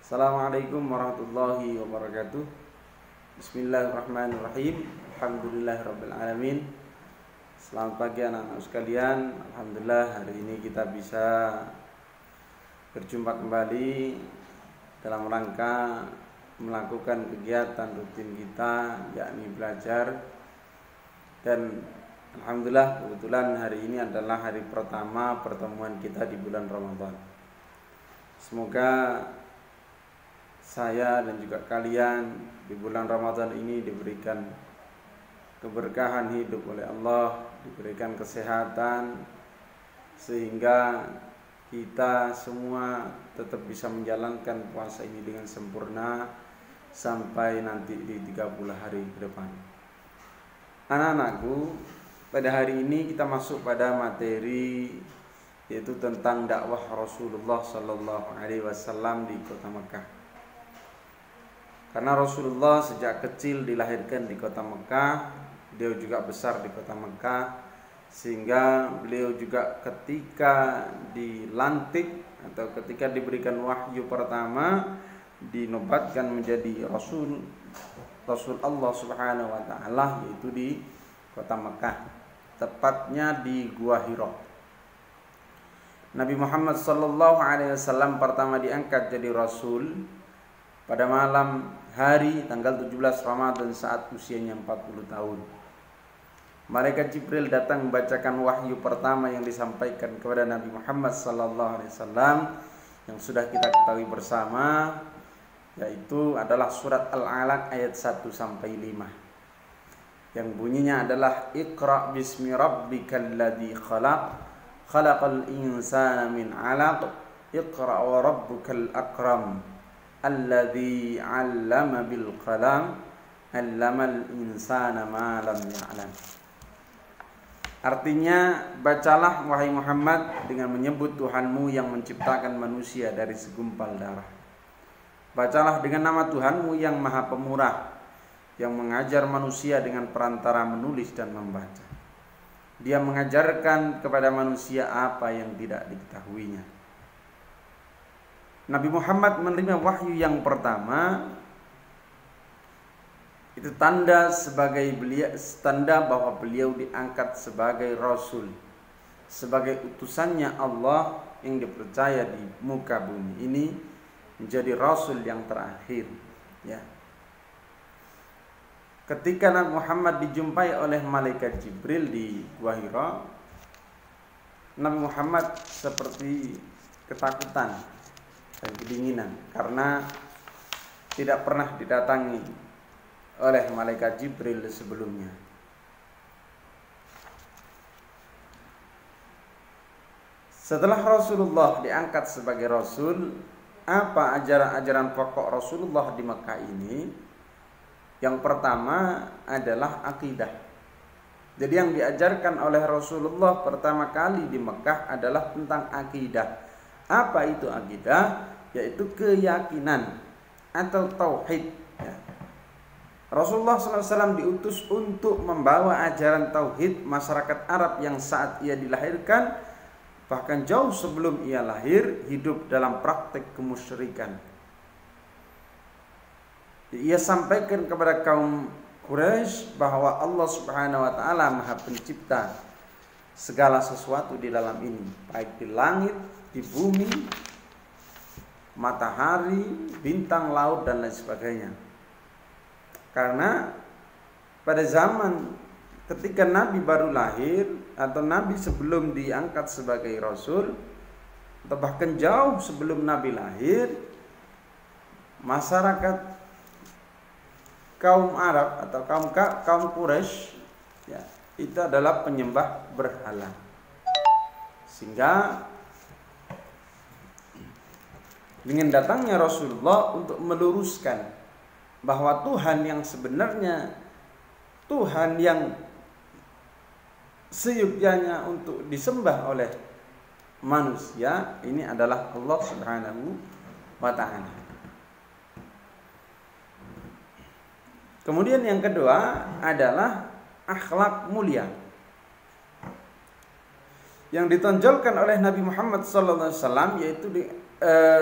Assalamualaikum warahmatullahi wabarakatuh. Bismillahirrahmanirrahim. Alhamdulillahirabbil alamin. Selamat pagi anak-anak sekalian. Alhamdulillah hari ini kita bisa berjumpa kembali dalam rangka melakukan kegiatan rutin kita, yakni belajar. Dan alhamdulillah kebetulan hari ini adalah hari pertama pertemuan kita di bulan Ramadan. Semoga saya dan juga kalian di bulan Ramadan ini diberikan keberkahan hidup oleh Allah, diberikan kesehatan, sehingga kita semua tetap bisa menjalankan puasa ini dengan sempurna sampai nanti di 30 hari ke depan. Anak-anakku, pada hari ini kita masuk pada materi yaitu tentang dakwah Rasulullah Sallallahu Alaihi Wasallam di kota Mekah. Karena Rasulullah sejak kecil dilahirkan di kota Mekah, beliau juga besar di kota Mekah, sehingga beliau juga ketika dilantik atau ketika diberikan wahyu pertama dinobatkan menjadi Rasul Allah Subhanahu wa taala, yaitu di kota Mekah, tepatnya di Gua Hira. Nabi Muhammad sallallahu alaihi wasallam pertama diangkat jadi rasul pada malam hari tanggal 17 Ramadan saat usianya 40 tahun. Malaikat Jibril datang membacakan wahyu pertama yang disampaikan kepada Nabi Muhammad sallallahu alaihi wasallam yang sudah kita ketahui bersama, yaitu adalah surat Al-Alaq ayat 1 sampai 5. Yang bunyinya adalah Iqra bismi rabbikal ladzi khalaq, khalaqal insana min 'alaq, Iqra wa rabbukal akram, alladzi 'allama bil qalam, 'allamal insana ma lam ya'lam. Artinya, bacalah wahai Muhammad dengan menyebut Tuhanmu yang menciptakan manusia dari segumpal darah. Bacalah dengan nama Tuhanmu yang Maha Pemurah, yang mengajar manusia dengan perantara menulis dan membaca. Dia mengajarkan kepada manusia apa yang tidak diketahuinya. Nabi Muhammad menerima wahyu yang pertama, itu tanda bahwa beliau diangkat sebagai rasul, sebagai utusannya Allah yang dipercaya di muka bumi ini, menjadi rasul yang terakhir, ya. Ketika Nabi Muhammad dijumpai oleh malaikat Jibril di Gua Hira, Nabi Muhammad seperti ketakutan dan kedinginan karena tidak pernah didatangi oleh malaikat Jibril sebelumnya. Setelah Rasulullah diangkat sebagai rasul, apa ajaran-ajaran pokok Rasulullah di Mekah ini? Yang pertama adalah akidah. Jadi yang diajarkan oleh Rasulullah pertama kali di Mekah adalah tentang akidah. Apa itu akidah? Yaitu keyakinan atau tauhid, ya. Rasulullah SAW diutus untuk membawa ajaran tauhid masyarakat Arab yang saat ia dilahirkan, bahkan jauh sebelum ia lahir, hidup dalam praktek kemusyrikan. Ia sampaikan kepada kaum Quraisy bahwa Allah Subhanahu wa taala Maha Pencipta segala sesuatu di dalam ini, baik di langit, di bumi, matahari, bintang, laut, dan lain sebagainya. Karena pada zaman ketika Nabi baru lahir atau Nabi sebelum diangkat sebagai Rasul, atau bahkan jauh sebelum Nabi lahir, masyarakat kaum Arab atau kaum Quraisy, ya, itu adalah penyembah berhala. Sehingga dengan datangnya Rasulullah untuk meluruskan bahwa Tuhan yang sebenarnya, Tuhan yang seyogyanya untuk disembah oleh manusia, ini adalah Allah Subhanahu wa ta'ala. Kemudian yang kedua adalah akhlak mulia yang ditonjolkan oleh Nabi Muhammad SAW, yaitu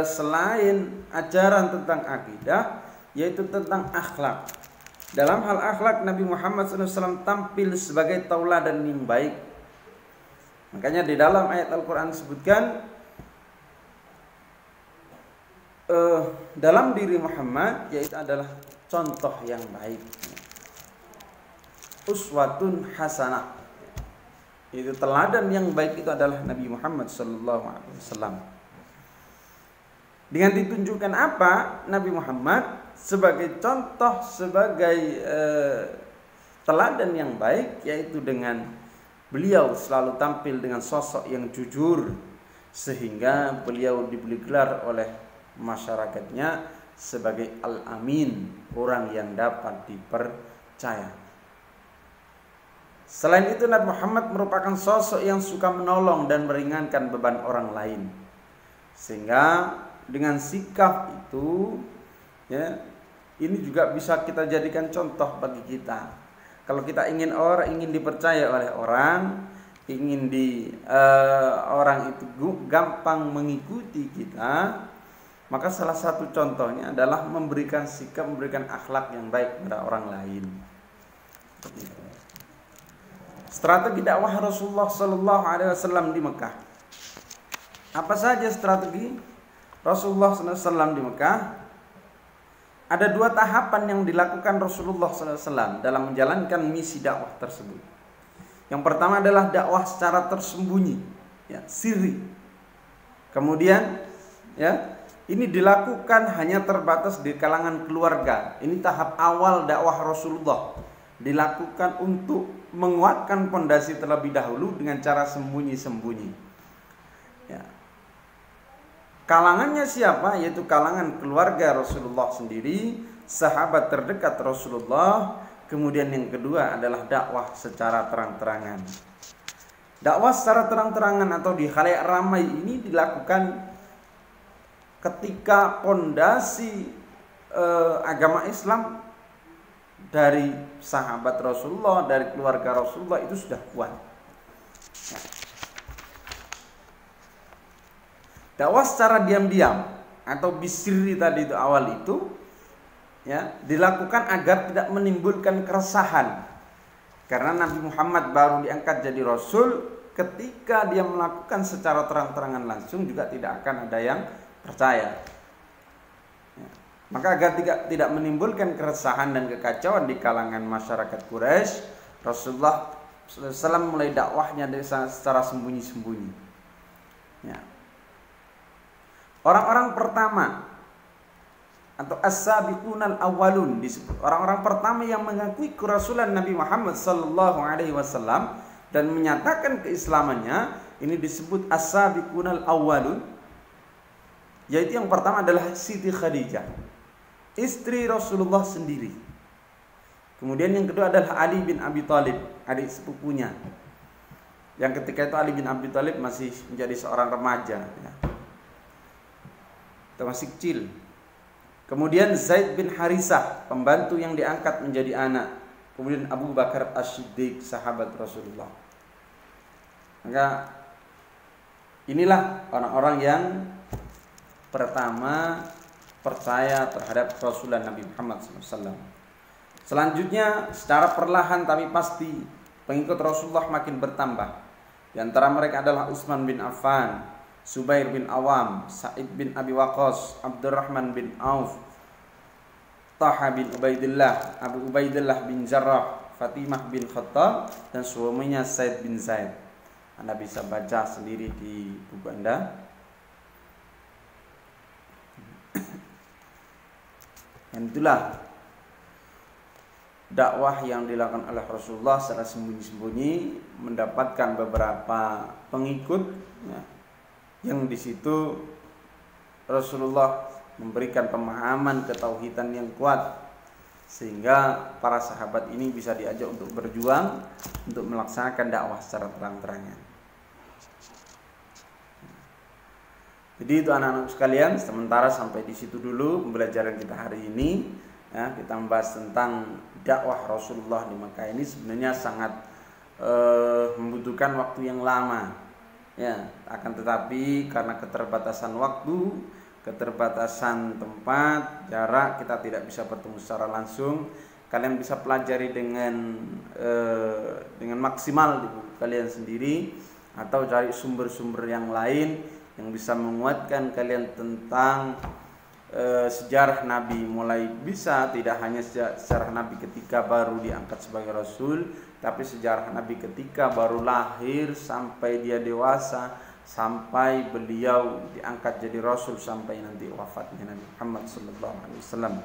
selain ajaran tentang akidah, yaitu tentang akhlak. Dalam hal akhlak Nabi Muhammad SAW tampil sebagai tauladan yang baik. Makanya di dalam ayat Al-Quran disebutkan dalam diri Muhammad yaitu adalah contoh yang baik, uswatun hasanah. Itu teladan yang baik itu adalah Nabi Muhammad SAW. Dengan ditunjukkan apa? Nabi Muhammad sebagai contoh, sebagai teladan yang baik, yaitu dengan beliau selalu tampil dengan sosok yang jujur, sehingga beliau diberi gelar oleh masyarakatnya sebagai Al-Amin, orang yang dapat dipercaya. Selain itu, Nabi Muhammad merupakan sosok yang suka menolong dan meringankan beban orang lain. Sehingga dengan sikap itu, ya, ini juga bisa kita jadikan contoh bagi kita. Kalau kita ingin dipercaya oleh orang, ingin orang itu gampang mengikuti kita, maka salah satu contohnya adalah memberikan sikap, memberikan akhlak yang baik kepada orang lain. Strategi dakwah Rasulullah Sallallahu Alaihi Wasallam di Mekah. Apa saja strategi Rasulullah SAW di Mekah? Ada 2 tahapan yang dilakukan Rasulullah SAW dalam menjalankan misi dakwah tersebut. Yang pertama adalah dakwah secara tersembunyi, ya, sirri. Kemudian, ya, ini dilakukan hanya terbatas di kalangan keluarga. Ini tahap awal dakwah Rasulullah, dilakukan untuk menguatkan pondasi terlebih dahulu dengan cara sembunyi-sembunyi. Ya. Kalangannya siapa? Yaitu kalangan keluarga Rasulullah sendiri, sahabat terdekat Rasulullah. Kemudian yang kedua adalah dakwah secara terang-terangan. Dakwah secara terang-terangan atau di khalayak ramai ini dilakukan ketika pondasi agama Islam dari sahabat Rasulullah, dari keluarga Rasulullah itu sudah kuat. Dakwah secara diam-diam atau bisiri tadi itu awal itu, ya, dilakukan agar tidak menimbulkan keresahan. Karena Nabi Muhammad baru diangkat jadi Rasul, ketika dia melakukan secara terang-terangan langsung juga tidak akan ada yang percaya. Ya. Maka agar tidak menimbulkan keresahan dan kekacauan di kalangan masyarakat Quraisy, Rasulullah SAW mulai dakwahnya secara sembunyi-sembunyi. Ya. Orang-orang pertama atau as-sabiqunal awwalun disebut orang-orang pertama yang mengakui kerasulan Nabi Muhammad sallallahu alaihi wasallam dan menyatakan keislamannya, ini disebut as-sabiqunal awwalun, yaitu yang pertama adalah Siti Khadijah, istri Rasulullah sendiri. Kemudian yang kedua adalah Ali bin Abi Thalib, adik sepupunya. Yang ketika itu Ali bin Abi Thalib masih menjadi seorang remaja, ya, atau masih kecil. Kemudian Zaid bin Harisah, pembantu yang diangkat menjadi anak. Kemudian Abu Bakar As-Siddiq, sahabat Rasulullah. Maka inilah orang-orang yang pertama percaya terhadap Rasulullah Nabi Muhammad SAW. Selanjutnya secara perlahan tapi pasti pengikut Rasulullah makin bertambah. Di antara mereka adalah Utsman bin Affan, Zubair bin Awam, Sa'id bin Abi Waqqas, Abdurrahman bin Auf, Talha bin Ubaidillah, Abu Ubaidillah bin Jarrah, Fatimah bin Khattab, dan suaminya Said bin Zaid. Anda bisa baca sendiri di buku Anda. Dan itulah dakwah yang dilakukan oleh Rasulullah secara sembunyi-sembunyi, mendapatkan beberapa pengikut, ya, yang di situ Rasulullah memberikan pemahaman ketauhidan yang kuat, sehingga para sahabat ini bisa diajak untuk berjuang untuk melaksanakan dakwah secara terang-terangan. Jadi itu anak-anak sekalian, sementara sampai di situ dulu pembelajaran kita hari ini. Ya, kita membahas tentang dakwah Rasulullah di Mekah. Ini sebenarnya sangat membutuhkan waktu yang lama. Ya, akan tetapi karena keterbatasan waktu, keterbatasan tempat, jarak, kita tidak bisa bertemu secara langsung. Kalian bisa pelajari dengan maksimal di buku kalian sendiri, atau cari sumber-sumber yang lain yang bisa menguatkan kalian tentang sejarah Nabi, mulai bisa tidak hanya sejarah Nabi ketika baru diangkat sebagai Rasul, tapi sejarah Nabi ketika baru lahir sampai dia dewasa, sampai beliau diangkat jadi Rasul, sampai nanti wafatnya Nabi Muhammad SAW.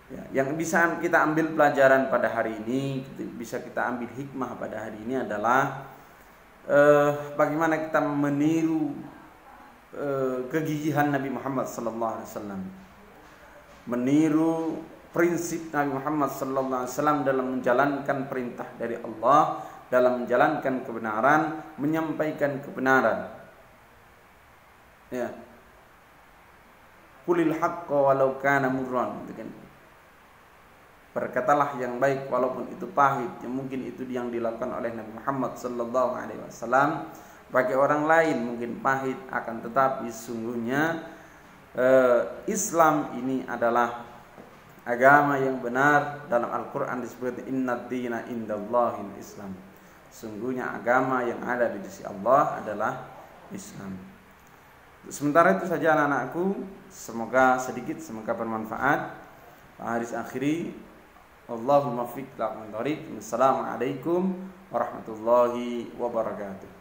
Ya, yang bisa kita ambil pelajaran pada hari ini, bisa kita ambil hikmah pada hari ini adalah bagaimana kita meniru kegigihan Nabi Muhammad SAW, meniru prinsip Nabi Muhammad SAW dalam menjalankan perintah dari Allah, dalam menjalankan kebenaran, menyampaikan kebenaran. Ya, qulil haqqa walau kana murran, gitu kan. Berkatalah yang baik walaupun itu pahit, yang mungkin itu yang dilakukan oleh Nabi Muhammad SAW. Bagi orang lain mungkin pahit, akan tetapi sungguhnya Islam ini adalah agama yang benar. Dalam Al-Quran disebut innad dina indallahil Islam. Sungguhnya agama yang ada di sisi Allah adalah Islam. Sementara itu saja anak-anakku, semoga bermanfaat. Pak Haris akhiri, Allahumma fiq la'an tariq. Assalamualaikum warahmatullahi wabarakatuh.